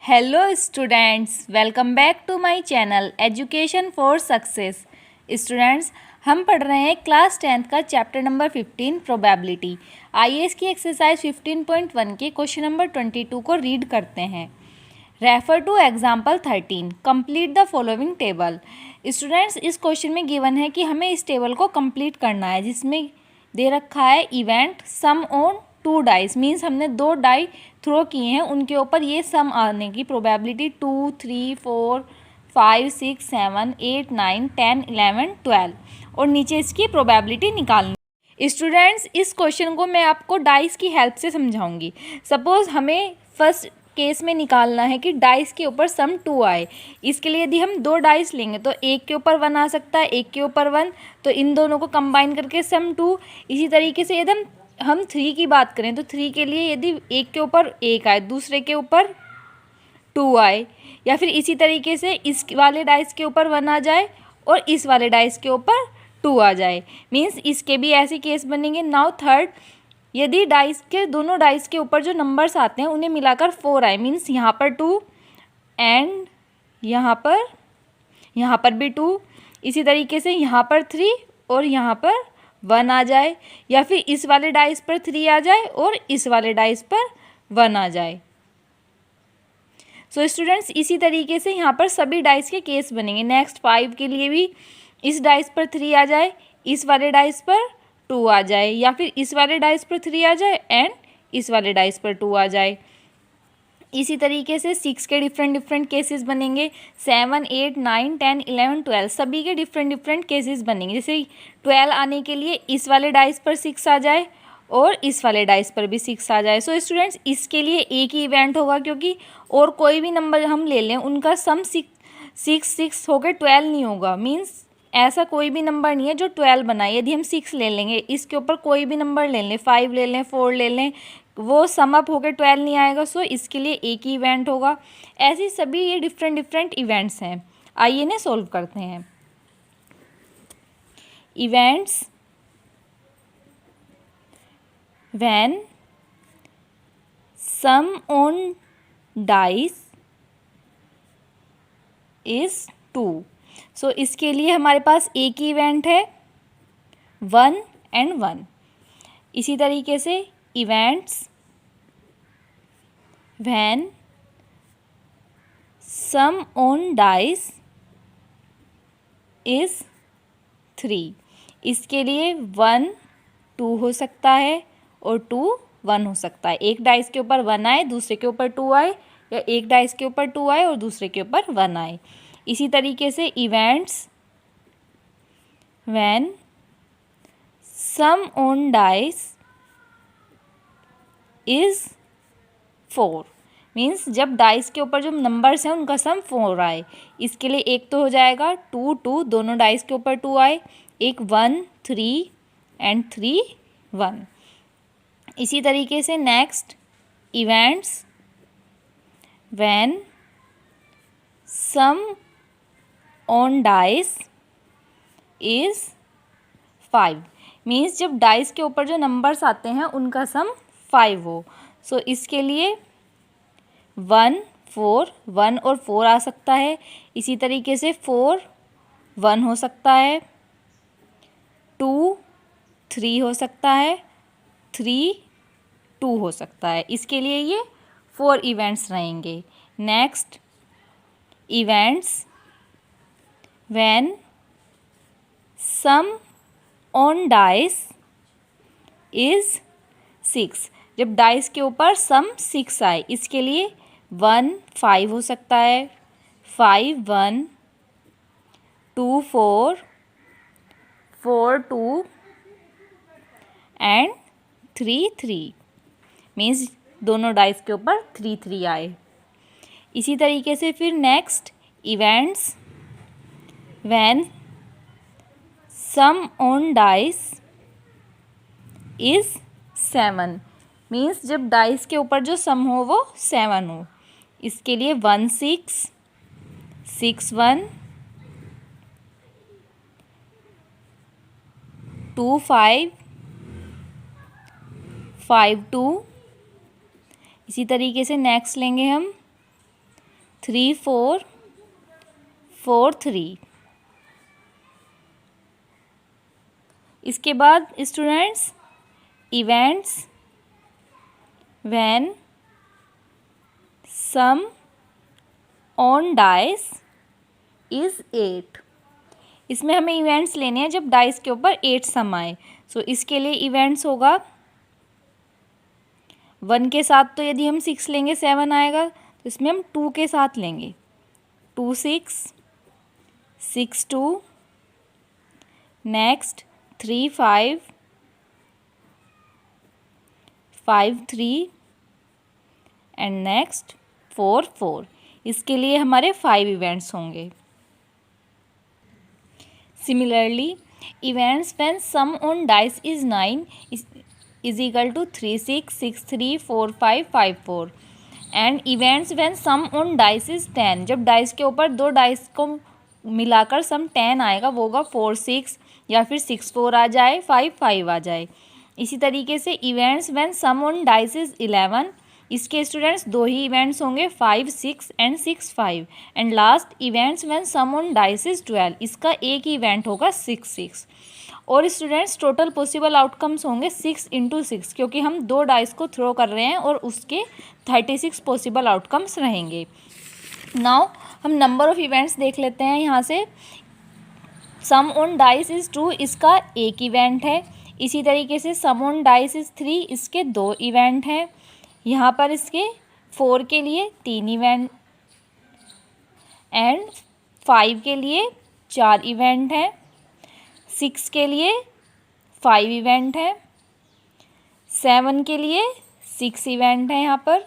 Hello students, welcome back to my channel education for success. Students, हम पढ़ रहे हैं क्लास 10th का चैप्टर नंबर 15 प्रोबेबिलिटी। आइए इसकी एक्सरसाइज 15.1 के क्वेश्चन नंबर 22 को रीड करते हैं। Refer to example 13, complete the following table. Students, इस क्वेश्चन में गिवन है कि हमें इस टेबल को कंप्लीट करना है, जिसमें दे रखा है event sum on 2 dice. Means हमने 2 डाई थ्रो किए हैं, उनके ऊपर ये सम आने की प्रोबेबिलिटी 2, 3, 4, 5, 6, 7, 8, 9, 10, 11, 12 और नीचे इसकी प्रोबेबिलिटी निकालनी। स्टूडेंट्स, इस क्वेश्चन को मैं आपको डाइस की हेल्प से समझाऊंगी। सपोज हमें फर्स्ट केस में निकालना है कि डाइस के ऊपर सम 2 आए। इसके लिए यदि हम 2 डाइस लेंगे तो एक के ऊपर 1 आ सकता है, एक के ऊपर 1, तो इन दोनों को कंबाइन करके सम 2। इसी तरीके से यदि हम 3 की बात करें तो 3 के लिए यदि एक के ऊपर 1 आए, दूसरे के ऊपर 2 आए, या फिर इसी तरीके से इस वाले डाइस के ऊपर 1 आ जाए और इस वाले डाइस के ऊपर 2 आ जाए, मीन्स इसके भी ऐसे केस बनेंगे। नाउ थर्ड, यदि डाइस के दोनों डाइस के ऊपर जो नंबर्स आते हैं उन्हें मिलाकर 4 आए, मीन्स यहाँ पर 2 एंड यहाँ पर भी 2, इसी तरीके से यहाँ पर 3 और यहाँ पर 1 आ जाए, या फिर इस वाले डाइस पर 3 आ जाए और इस वाले डाइस पर 1 आ जाए। सो स्टूडेंट्स, इसी तरीके से यहाँ पर सभी डाइस के केस बनेंगे। नेक्स्ट 5 के लिए भी इस डाइस पर 3 आ जाए, इस वाले डाइस पर 2 आ जाए, या फिर इस वाले डाइस पर 3 आ जाए एंड इस वाले डाइस पर 2 आ जाए। इसी तरीके से 6 के डिफरेंट केसेस बनेंगे। 7, 8, 9, 10, 11, 12 सभी के डिफरेंट केसेस बनेंगे। जैसे 12 आने के लिए इस वाले डाइस पर 6 आ जाए और इस वाले डाइस पर भी 6 आ जाए। सो स्टूडेंट्स, इसके लिए एक ही इवेंट होगा, क्योंकि और कोई भी नंबर हम ले लें उनका सम 6 होकर 12 नहीं होगा। मीन्स ऐसा कोई भी नंबर नहीं है जो 12 बनाए। यदि हम 6 ले लेंगे, इसके ऊपर कोई भी नंबर ले लें, 5 ले लें, 4 ले लें, वो सम अप होकर 12 नहीं आएगा। सो इसके लिए एक ही इवेंट होगा। ऐसे सभी ये डिफरेंट इवेंट्स हैं। आइए इन्हें सोल्व करते हैं। Events when sum on dice is 2। सो इसके लिए हमारे पास एक ही इवेंट है 1 and 1। इसी तरीके से events when sum on dice is 3। इसके लिए 1 2 हो सकता है और 2 1 हो सकता है। एक डाइस के ऊपर 1 आए, दूसरे के ऊपर 2 आए, या एक डाइस के ऊपर 2 आए और दूसरे के ऊपर 1 आए। इसी तरीके से events when sum on dice is 4। Means जब डाइस के ऊपर जो नंबर्स हैं उनका सम 4 आए। इसके लिए एक तो हो जाएगा 2 2, दोनों डाइस के ऊपर 2 आए, एक 1 3 एंड 3 1। इसी तरीके से next events when sum on dice is 5। Means जब डाइस के ऊपर जो नंबर्स आते हैं उनका सम 5 हो। सो इसके लिए 1 4, 1 और 4 आ सकता है। इसी तरीके से 4 1 हो सकता है, 2 3 हो सकता है, 3 2 हो सकता है। इसके लिए ये 4 इवेंट्स रहेंगे। Next events when sum on dice is 6। जब डाइस के ऊपर सम 6 आए, इसके लिए 1 5 हो सकता है, 5 1, 2 4, 4 2 एंड 3 3। मीन्स दोनों डाइस के ऊपर 3 3 आए। इसी तरीके से फिर next events when sum on dice is 7। Means जब डाइस के ऊपर जो सम हो वो 7 हो। इसके लिए 1 6, 6 1, 2 5, 5 2। इसी तरीके से नेक्स्ट लेंगे हम 3 4 4 3। इसके बाद students events when sum on dice is 8। इसमें हमें इवेंट्स लेने हैं जब डाइस के ऊपर 8 सम आए। सो इसके लिए इवेंट्स होगा 1 के साथ, तो यदि हम 6 लेंगे 7 आएगा, तो इसमें हम 2 के साथ लेंगे 2 6 6 2, नेक्स्ट 3 5 5 3 एंड नेक्स्ट 4 4। इसके लिए हमारे 5 इवेंट्स होंगे। Similarly events when sum on dice is 9 is equal to 3 6 6 3 4 5 5 4। And events when sum on dice is 10, जब डाइस के ऊपर 2 डाइस को मिलाकर सम 10 आएगा, वो होगा 4 6 या फिर 6 4 आ जाए, 5 5 आ जाए। इसी तरीके से events when sum on dice is 11, इसके स्टूडेंट्स 2 ही इवेंट्स होंगे 5 6 and 6 5। And last events when sum on dice is 12, इसका एक ही इवेंट होगा 6 6। और स्टूडेंट्स टोटल पॉसिबल आउटकम्स होंगे 6 × 6, क्योंकि हम 2 डाइस को थ्रो कर रहे हैं और उसके 36 पॉसिबल आउटकम्स रहेंगे। नाउ हम नंबर ऑफ इवेंट्स देख लेते हैं। यहाँ से सम ऑन डाइस इज़ 2, इसका एक इवेंट है। इसी तरीके से सम ऑन डाइस इज़ 3, इसके 2 इवेंट हैं। यहाँ पर इसके 4 के लिए 3 इवेंट एंड 5 के लिए 4 इवेंट हैं। 6 के लिए 5 इवेंट है। 7 के लिए 6 इवेंट है यहाँ पर।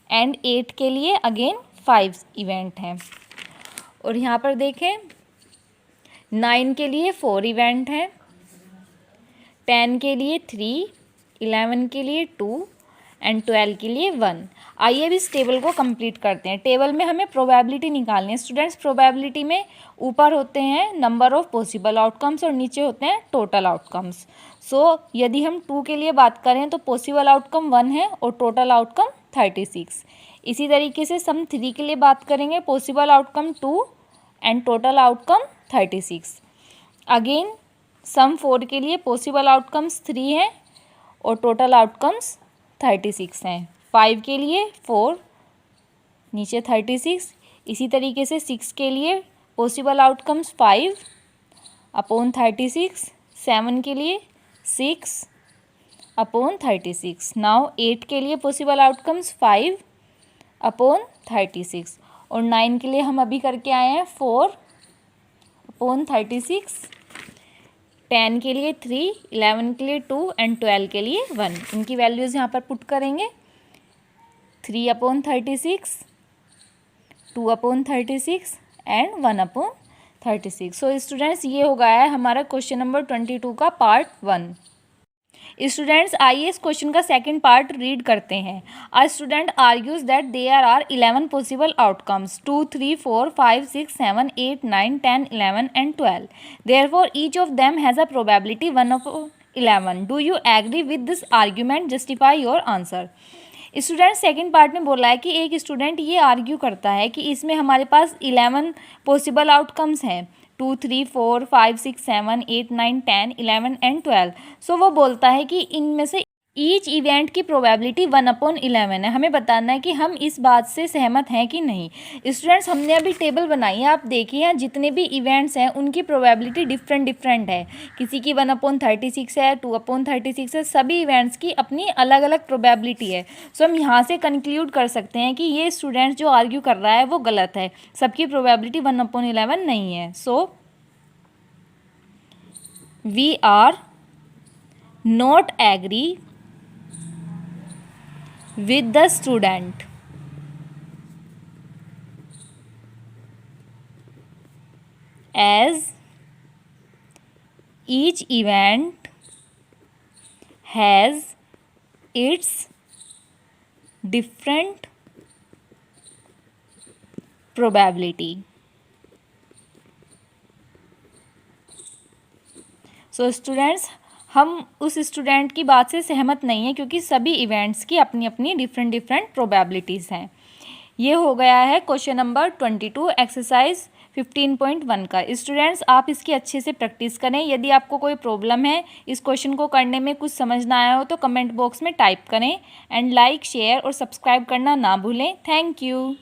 एंड 8 के लिए अगेन 5 इवेंट हैं। और यहाँ पर देखें 9 के लिए 4 इवेंट है, 10 के लिए 3, 11 के लिए 2 एंड 12 के लिए 1। आइए अब इस टेबल को कंप्लीट करते हैं। टेबल में हमें प्रोबेबिलिटी निकालनी है। स्टूडेंट्स प्रोबेबिलिटी में ऊपर होते हैं नंबर ऑफ पॉसिबल आउटकम्स और नीचे होते हैं टोटल आउटकम्स। सो यदि हम 2 के लिए बात करें तो पॉसिबल आउटकम 1 है और टोटल आउटकम 36। इसी तरीके से सम 3 के लिए बात करेंगे, possible outcome 2 and total outcome 36। Again sum 4 के लिए पॉसिबल आउटकम्स 3 हैं और टोटल आउटकम्स 36 हैं। 5 के लिए 4, नीचे 36। इसी तरीके से 6 के लिए पॉसिबल आउटकम्स 5 अपॉन 36। 7 के लिए 6 अपॉन 36। नाउ 8 के लिए पॉसिबल आउटकम्स 5 अपॉन 36। और 9 के लिए हम अभी करके आए हैं 4 अपॉन 36। 10 के लिए 3, 11 के लिए 2 एंड 12 के लिए 1। इनकी वैल्यूज़ यहाँ पर पुट करेंगे। 3 upon 36, 2 upon 36 and 1 upon 36। So students ये हो गया है हमारा क्वेश्चन नंबर 22 का पार्ट 1। स्टूडेंट्स आइए इस क्वेश्चन का सेकंड पार्ट रीड करते हैं। A student argues that there are 11 possible outcomes 2 3 4 5 6 7 8 9 10 11 and 12। Therefore each of them has a probability 1/11। Do you agree with this argument? Justify your answer. Student second part में बोला है कि एक student ये argue करता है कि इसमें हमारे पास 11 पॉसिबल आउटकम्स हैं, 2 3 4 5 6 7 8 9 10 11 एंड 12। सो वो बोलता है कि इनमें से ईच इवेंट की प्रोबेबिलिटी 1/11 है। हमें बताना है कि हम इस बात से सहमत हैं कि नहीं। स्टूडेंट्स हमने अभी टेबल बनाई है, आप देखिए जितने भी इवेंट्स हैं उनकी प्रोबेबिलिटी डिफरेंट है। किसी की 1/36 है, 2/36 है, सभी इवेंट्स की अपनी अलग अलग प्रोबेबिलिटी है। सो हम यहाँ से कंक्लूड कर सकते हैं कि ये स्टूडेंट्स जो आर्ग्यू कर रहा है वो गलत है, सबकी प्रोबेबिलिटी 1/11 नहीं है। So we are not agree with the student as each event has its different probability. So students हम उस स्टूडेंट की बात से सहमत नहीं है क्योंकि सभी इवेंट्स की अपनी अपनी डिफरेंट प्रोबेबिलिटीज़ हैं। ये हो गया है क्वेश्चन नंबर 22 एक्सरसाइज 15.1 का। स्टूडेंट्स आप इसकी अच्छे से प्रैक्टिस करें। यदि आपको कोई प्रॉब्लम है, इस क्वेश्चन को करने में कुछ समझ ना आया हो तो कमेंट बॉक्स में टाइप करें। एंड लाइक, शेयर और सब्सक्राइब करना ना भूलें। Thank you.